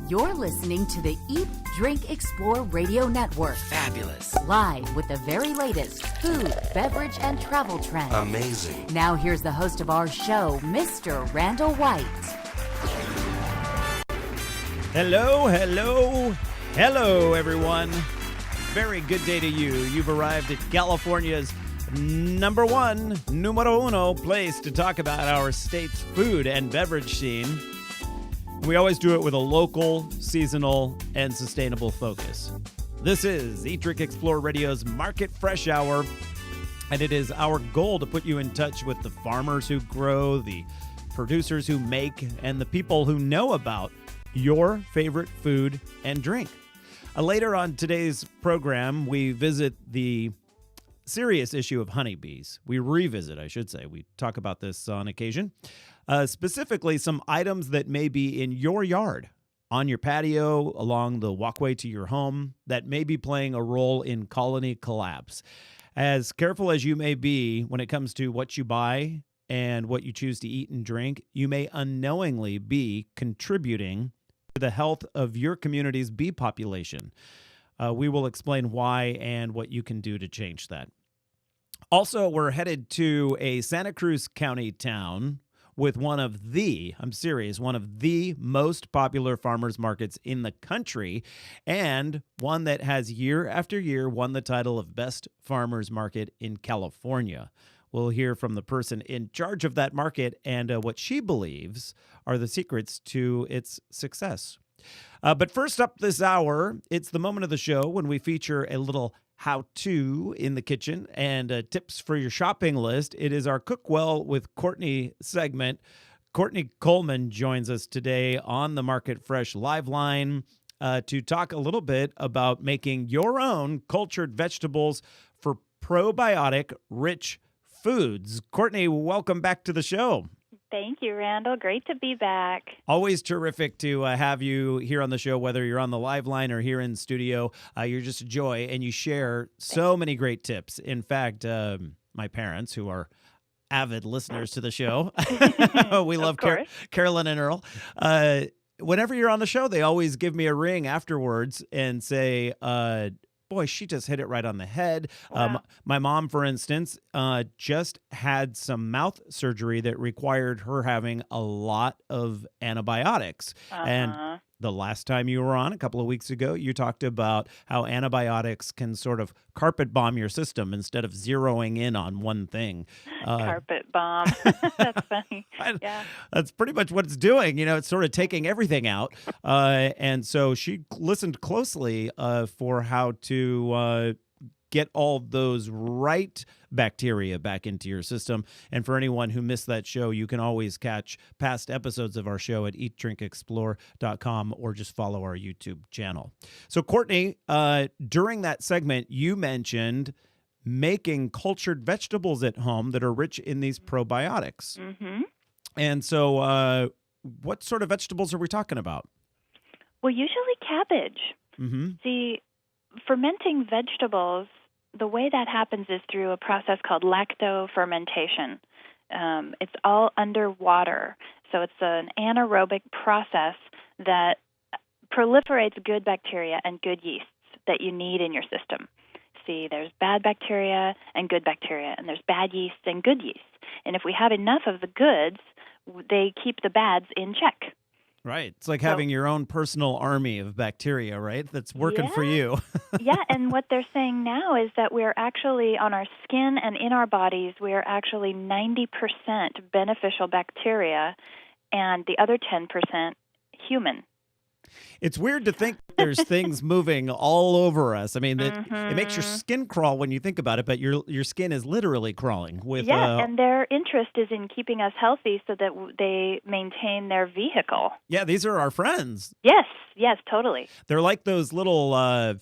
You're listening to the Eat, Drink, Explore Radio Network. Fabulous. Live with the very latest food, beverage, and travel trends. Amazing. Now here's the host of our show, Mr. Randall White. Hello, hello, hello, everyone. Very good day to you. You've arrived at California's numero uno place to talk about our state's food and beverage scene. We always do it with a local, seasonal, and sustainable focus. This is Eat, Drink, Explore Radio's Market Fresh Hour, and it is our goal to put you in touch with the farmers who grow, the producers who make, and the people who know about your favorite food and drink. Later on today's program, we visit the serious issue of honeybees. We revisit, I should say. We talk about this on occasion. Specifically, some items that may be in your yard, on your patio, along the walkway to your home, that may be playing a role in colony collapse. As careful as you may be when it comes to what you buy and what you choose to eat and drink, you may unknowingly be contributing to the health of your community's bee population. We will explain why and what you can do to change that. Also, we're headed to a Santa Cruz County town with one of the most popular farmers markets in the country, and one that has year after year won the title of Best Farmers Market in California. We'll hear from the person in charge of that market and what she believes are the secrets to its success. But first up this hour, it's the moment of the show when we feature a little how-to in the kitchen and tips for your shopping list. It is our CookWell with Courtney segment. Courtney Coleman joins us today on the Market Fresh Live Line to talk a little bit about making your own cultured vegetables for probiotic-rich foods. Courtney, welcome back to the show. Thank you, Randall. Great to be back. Always terrific to have you here on the show, whether you're on the live line or here in studio. You're just a joy, and you share so many great tips. In fact, my parents, who are avid listeners to the show, we love Carolyn and Earl. Whenever you're on the show, they always give me a ring afterwards and say, boy, she just hit it right on the head. Wow. My mom, for instance, just had some mouth surgery that required her having a lot of antibiotics. And the last time you were on, a couple of weeks ago, you talked about how antibiotics can sort of carpet bomb your system instead of zeroing in on one thing. Carpet bomb. That's funny. Yeah. That's pretty much what it's doing. You know, it's sort of taking everything out. And so she listened closely for how to get all those right bacteria back into your system. And for anyone who missed that show, you can always catch past episodes of our show at eatdrinkexplore.com or just follow our YouTube channel. So, Courtney, during that segment, you mentioned making cultured vegetables at home that are rich in these probiotics. Mm-hmm. And so what sort of vegetables are we talking about? Well, usually cabbage. Mm-hmm. See, fermenting vegetables, the way that happens is through a process called lactofermentation. It's all underwater. So it's an anaerobic process that proliferates good bacteria and good yeasts that you need in your system. See, there's bad bacteria and good bacteria, and there's bad yeasts and good yeasts. And if we have enough of the goods, they keep the bads in check. Right. It's like having your own personal army of bacteria, right? That's working for you. Yeah, and what they're saying now is that we're actually, on our skin and in our bodies, we are actually 90% beneficial bacteria and the other 10% human. It's weird to think there's things moving all over us. I mean, it makes your skin crawl when you think about it, but your skin is literally crawling with. Yeah, and their interest is in keeping us healthy so that they maintain their vehicle. Yeah, these are our friends. Yes, totally. They're like those little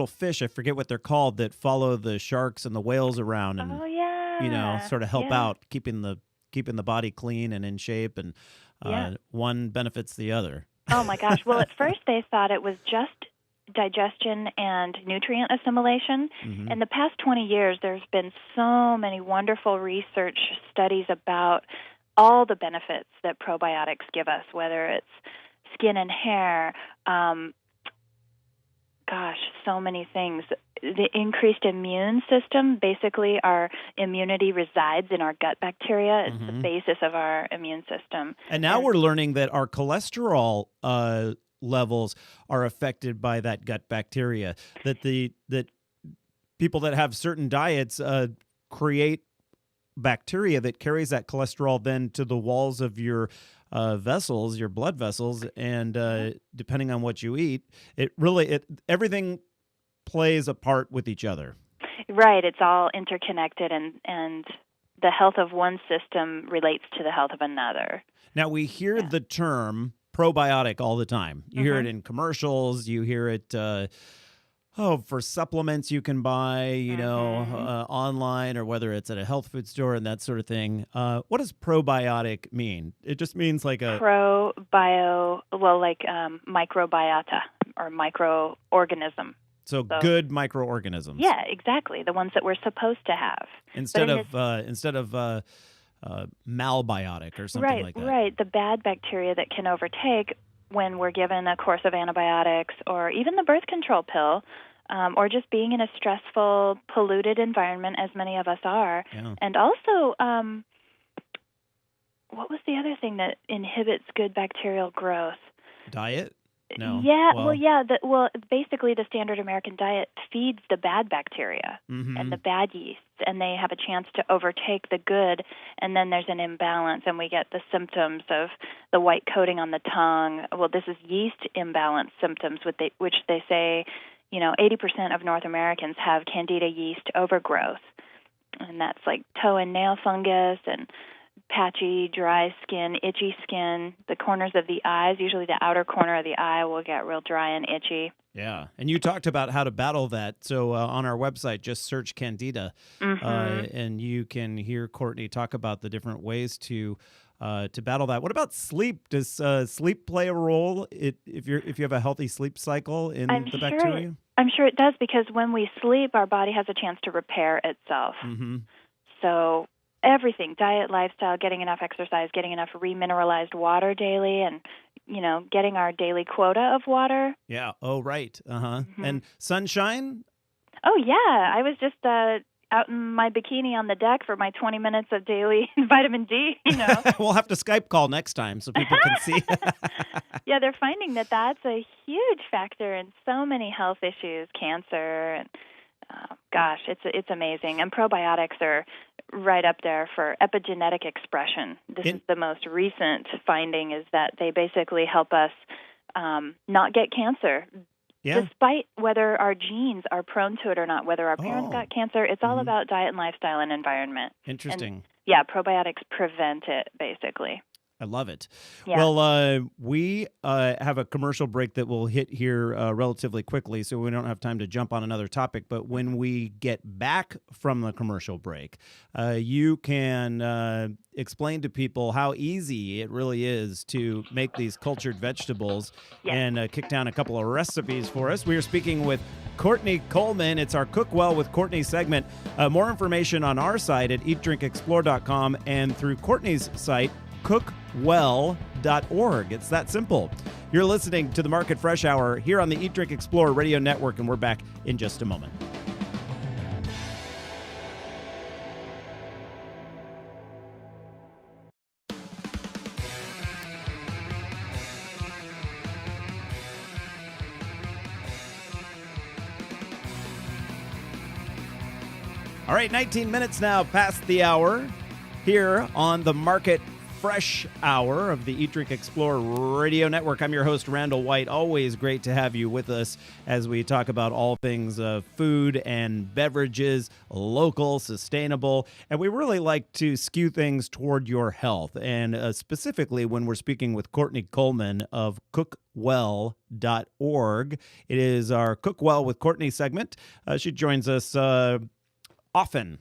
fish. I forget what they're called that follow the sharks and the whales around and sort of help out keeping the body clean and in shape, and one benefits the other. Oh, my gosh. Well, at first they thought it was just digestion and nutrient assimilation. Mm-hmm. In the past 20 years, there's been so many wonderful research studies about all the benefits that probiotics give us, whether it's skin and hair. So many things. The increased immune system, basically our immunity resides in our gut bacteria. It's the basis of our immune system. And now we're learning that our cholesterol levels are affected by that gut bacteria, that people that have certain diets create bacteria that carries that cholesterol then to the walls of your vessels, your blood vessels, and depending on what you eat, everything plays a part with each other. Right, it's all interconnected, and the health of one system relates to the health of another. Now, we hear the term probiotic all the time. You hear it in commercials, you hear it for supplements you can buy, online, or whether it's at a health food store and that sort of thing. What does probiotic mean? It just means like a... microbiota or microorganism. So good microorganisms. Yeah, exactly. The ones that we're supposed to have. Instead of malbiotic or something like that. Right. The bad bacteria that can overtake when we're given a course of antibiotics or even the birth control pill, or just being in a stressful, polluted environment, as many of us are. Yeah. And also, what was the other thing that inhibits good bacterial growth? Diet? No. Yeah. Basically, the standard American diet feeds the bad bacteria and the bad yeasts, and they have a chance to overtake the good, and then there's an imbalance, and we get the symptoms of the white coating on the tongue. Well, this is yeast imbalance symptoms, which they say, 80% of North Americans have Candida yeast overgrowth, and that's like toe and nail fungus and patchy, dry skin, itchy skin. The corners of the eyes, usually the outer corner of the eye, will get real dry and itchy. Yeah, and you talked about how to battle that. So on our website, just search Candida, and you can hear Courtney talk about the different ways to battle that. What about sleep? Does sleep play a role if you have a healthy sleep cycle in the bacteria? I'm sure it does, because when we sleep, our body has a chance to repair itself. So everything, diet, lifestyle, getting enough exercise, getting enough remineralized water daily, and, getting our daily quota of water. Yeah. Oh, right. And sunshine? Oh, yeah. I was just out in my bikini on the deck for my 20 minutes of daily vitamin D, We'll have to Skype call next time so people can see. Yeah, they're finding that that's a huge factor in so many health issues, cancer, and it's amazing. And probiotics are right up there for epigenetic expression. This is the most recent finding, is that they basically help us not get cancer. Yeah. Despite whether our genes are prone to it or not, whether our parents got cancer, it's all about diet and lifestyle and environment. Interesting. And, probiotics prevent it, basically. I love it. Yeah. Well, we have a commercial break that will hit here relatively quickly, so we don't have time to jump on another topic. But when we get back from the commercial break, you can explain to people how easy it really is to make these cultured vegetables and kick down a couple of recipes for us. We are speaking with Courtney Coleman. It's our CookWell with Courtney segment. More information on our site at eatdrinkexplore.com and through Courtney's site, CookWell.org. It's that simple. You're listening to the Market Fresh Hour here on the Eat, Drink, Explore Radio Network, and we're back in just a moment. All right, 19 minutes now past the hour here on the Market Fresh Hour of the Eat, Drink, Explore Radio Network. I'm your host, Randall White. Always great to have you with us as we talk about all things food and beverages, local, sustainable, and we really like to skew things toward your health. And specifically when we're speaking with Courtney Coleman of CookWell.org. It is our CookWell with Courtney segment. She joins us often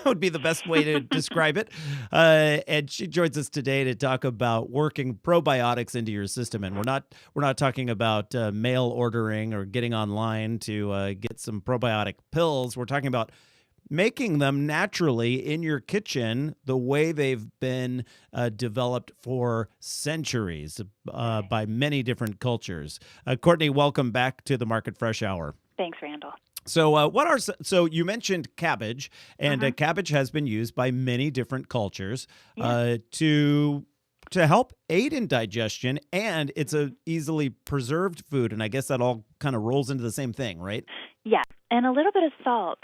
would be the best way to describe it. And she joins us today to talk about working probiotics into your system. And we're not talking about mail ordering or getting online to get some probiotic pills. We're talking about making them naturally in your kitchen the way they've been developed for centuries by many different cultures. Courtney, welcome back to the Market Fresh Hour. Thanks, Randall. So so you mentioned cabbage, and cabbage has been used by many different cultures to help aid in digestion, and it's a easily preserved food, and I guess that all kind of rolls into the same thing, right? Yeah, and a little bit of salt,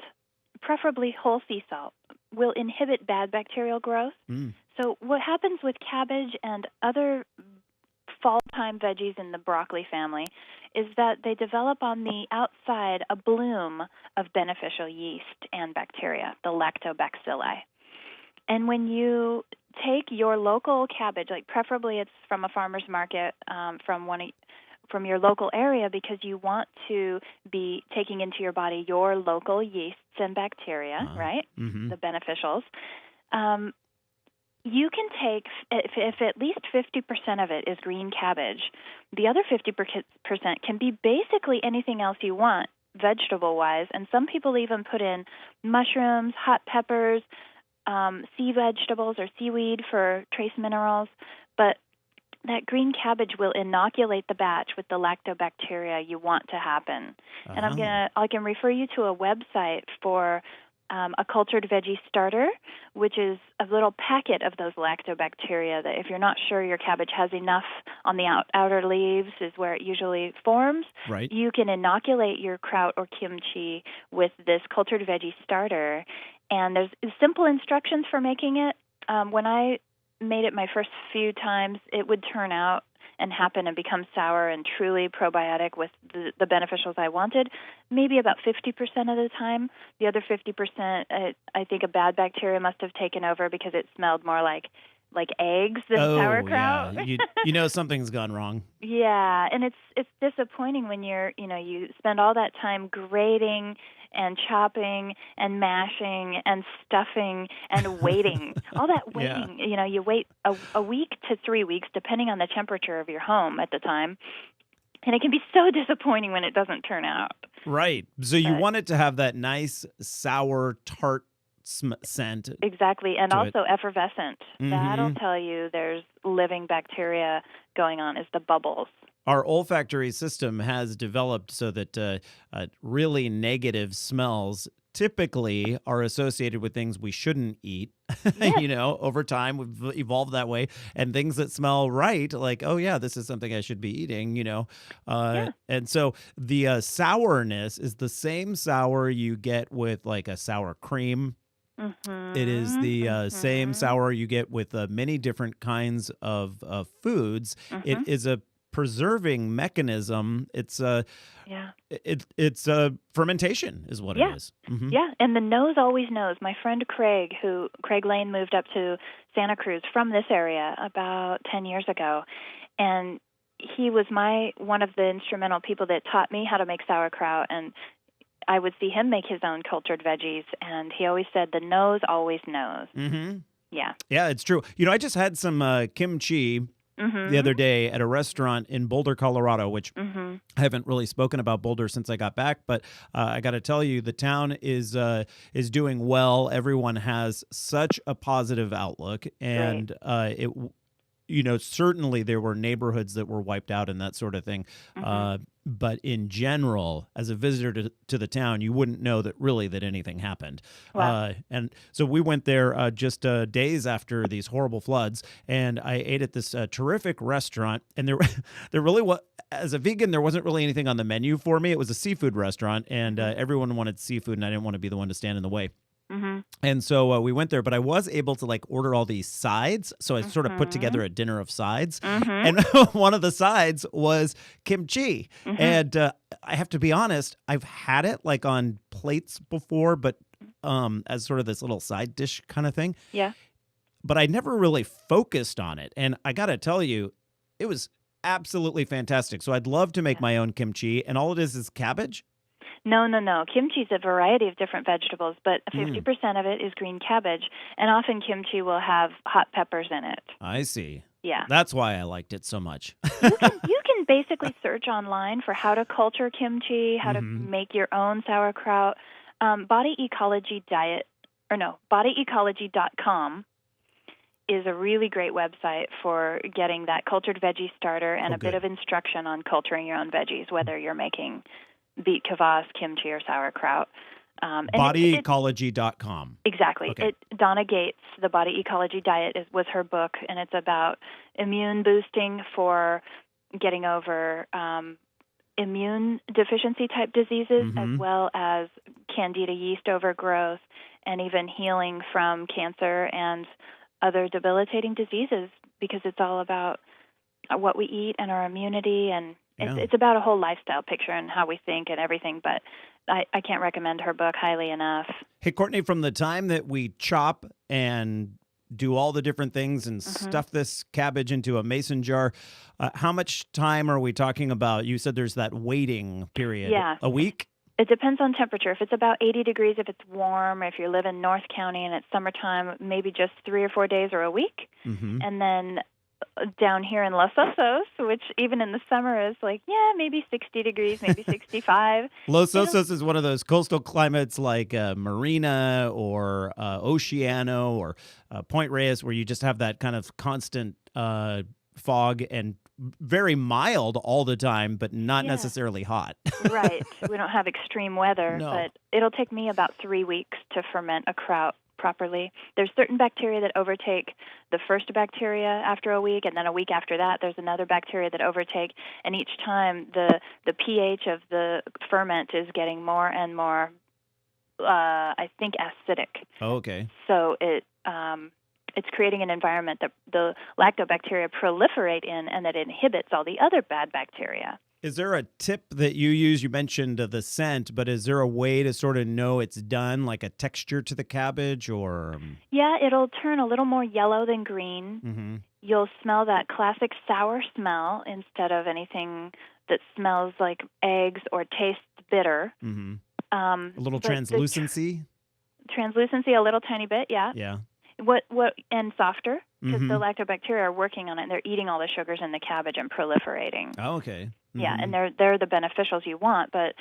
preferably whole sea salt, will inhibit bad bacterial growth. So what happens with cabbage and other fall-time veggies in the broccoli family is that they develop on the outside a bloom of beneficial yeast and bacteria, the lactobacilli. And when you take your local cabbage, like preferably it's from a farmer's market, from your local area, because you want to be taking into your body your local yeasts and bacteria, right? The beneficials. You can take, if at least 50% of it is green cabbage, the other 50% can be basically anything else you want, vegetable-wise. And some people even put in mushrooms, hot peppers, sea vegetables or seaweed for trace minerals. But that green cabbage will inoculate the batch with the lactobacteria you want to happen. And I can refer you to a website for a cultured veggie starter, which is a little packet of those lactobacteria that if you're not sure your cabbage has enough on the outer leaves is where it usually forms, right. You can inoculate your kraut or kimchi with this cultured veggie starter. And there's simple instructions for making it. When I made it my first few times, it would turn out and happen and become sour and truly probiotic with the beneficials I wanted, maybe about 50% of the time. The other 50%, I think a bad bacteria must have taken over because it smelled more like eggs than sauerkraut. Yeah. You know something's gone wrong. Yeah, and it's disappointing when you spend all that time grating and chopping and mashing and stuffing and waiting. All that waiting, you wait a week to 3 weeks depending on the temperature of your home at the time. And it can be so disappointing when it doesn't turn out. Right. So you want it to have that nice sour tart scent. Exactly, and also effervescent. That'll tell you there's living bacteria going on, is the bubbles. Our olfactory system has developed so that really negative smells typically are associated with things we shouldn't eat. Yes. Over time we've evolved that way, and things that smell right, like, oh yeah, this is something I should be eating, And so the sourness is the same sour you get with like a sour cream. It is the same sour you get with many different kinds of foods. It is a preserving mechanism. It's it's fermentation is what it is. Yeah, and the nose always knows. My friend Craig Lane moved up to Santa Cruz from this area about 10 years ago, and he was one of the instrumental people that taught me how to make sauerkraut, and I would see him make his own cultured veggies, and he always said the nose always knows. Yeah, it's true. I just had some kimchi the other day at a restaurant in Boulder, Colorado, which I haven't really spoken about Boulder since I got back, but I got to tell you, the town is doing well. Everyone has such a positive outlook, and certainly there were neighborhoods that were wiped out and that sort of thing. But in general, as a visitor to the town, you wouldn't know that anything happened. Wow. And so we went there just days after these horrible floods, and I ate at this terrific restaurant. And there really was, as a vegan, there wasn't really anything on the menu for me. It was a seafood restaurant, and everyone wanted seafood, and I didn't want to be the one to stand in the way. And so we went there, but I was able to order all these sides. So I sort of put together a dinner of sides. And one of the sides was kimchi. And I have to be honest, I've had it on plates before, but as sort of this little side dish kind of thing. Yeah. But I never really focused on it. And I got to tell you, it was absolutely fantastic. So I'd love to make my own kimchi. And all it is cabbage. No. Kimchi is a variety of different vegetables, but 50% of it is green cabbage, and often kimchi will have hot peppers in it. I see. Yeah. That's why I liked it so much. You can basically search online for how to culture kimchi, how to make your own sauerkraut. bodyecology.com is a really great website for getting that cultured veggie starter and a bit of instruction on culturing your own veggies, whether you're making beet kvass, kimchi, or sauerkraut. Bodyecology.com. Exactly. Okay. Donna Gates, The Body Ecology Diet, was her book, and it's about immune boosting for getting over immune deficiency type diseases, as well as candida yeast overgrowth, and even healing from cancer and other debilitating diseases, because it's all about what we eat and our immunity, and it's about a whole lifestyle picture and how we think and everything, but I can't recommend her book highly enough. Hey, Courtney, from the time that we chop and do all the different things and stuff this cabbage into a mason jar, how much time are we talking about? You said there's that waiting period. Yeah. A week? It depends on temperature. If it's about 80 degrees, if it's warm, if you live in North County and it's summertime, maybe just 3 or 4 days or a week. And then down here in Los Osos, which even in the summer is like, maybe 60 degrees, maybe 65. Los Osos is one of those coastal climates like Marina or Oceano or Point Reyes, where you just have that kind of constant fog and very mild all the time, but not necessarily hot. Right. We don't have extreme weather, but it'll take me about 3 weeks to ferment a kraut properly. There's certain bacteria that overtake the first bacteria after a week, and then a week after that there's another bacteria that overtake, and each time the pH of the ferment is getting more and more, I think, acidic. Oh, okay. So it's creating an environment that the lactobacteria proliferate in, and that inhibits all the other bad bacteria. Is there a tip that you use? You mentioned the scent, but is there a way to sort of know it's done, like a texture to the cabbage, or? Yeah, it'll turn a little more yellow than green. You'll smell that classic sour smell instead of anything that smells like eggs or tastes bitter. A little translucency? Translucency, a little tiny bit, yeah. Yeah. And softer, because the lactobacteria are working on it, and they're eating all the sugars in the cabbage and proliferating. Oh, okay. Yeah, and they're the beneficials you want, but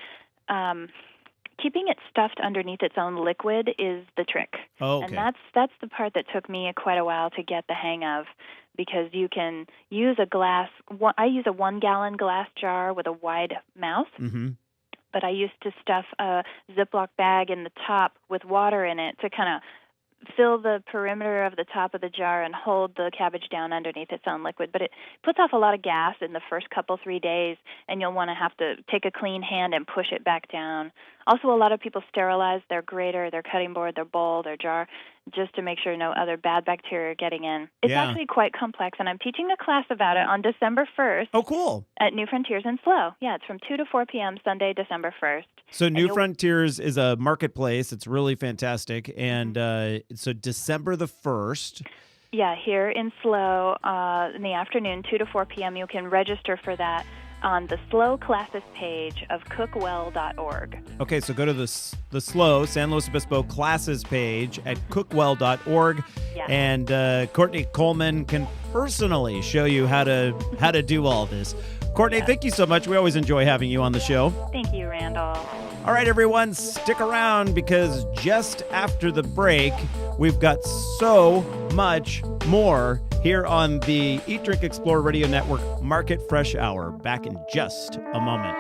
keeping it stuffed underneath its own liquid is the trick. Oh, okay. And that's the part that took me quite a while to get the hang of, because you can use I use a 1-gallon glass jar with a wide mouth. But I used to stuff a Ziploc bag in the top with water in it to kind of fill the perimeter of the top of the jar and hold the cabbage down underneath its own liquid. But it puts off a lot of gas in the first 3 days, and you'll want to have to take a clean hand and push it back down. Also, a lot of people sterilize their grater, their cutting board, their bowl, their jar, just to make sure no other bad bacteria are getting in. It's actually quite complex, and I'm teaching a class about it on December 1st. Oh, cool. At New Frontiers in SLO. Yeah, it's from 2 to 4 p.m. Sunday, December 1st. So New Frontiers is a marketplace. It's really fantastic. And so December the 1st. Yeah, here in SLO in the afternoon, 2 to 4 p.m. You can register for that on the SLO classes page of CookWell.org. Okay, so go to the SLO, San Luis Obispo classes page at CookWell.org. Yeah. And Courtney Coleman can personally show you how to do all this. Courtney, thank you so much. We always enjoy having you on the show. Thank you, Randall. All right, everyone, stick around, because just after the break, we've got so much more here on the Eat, Drink, Explore Radio Network Market Fresh Hour. Back in just a moment.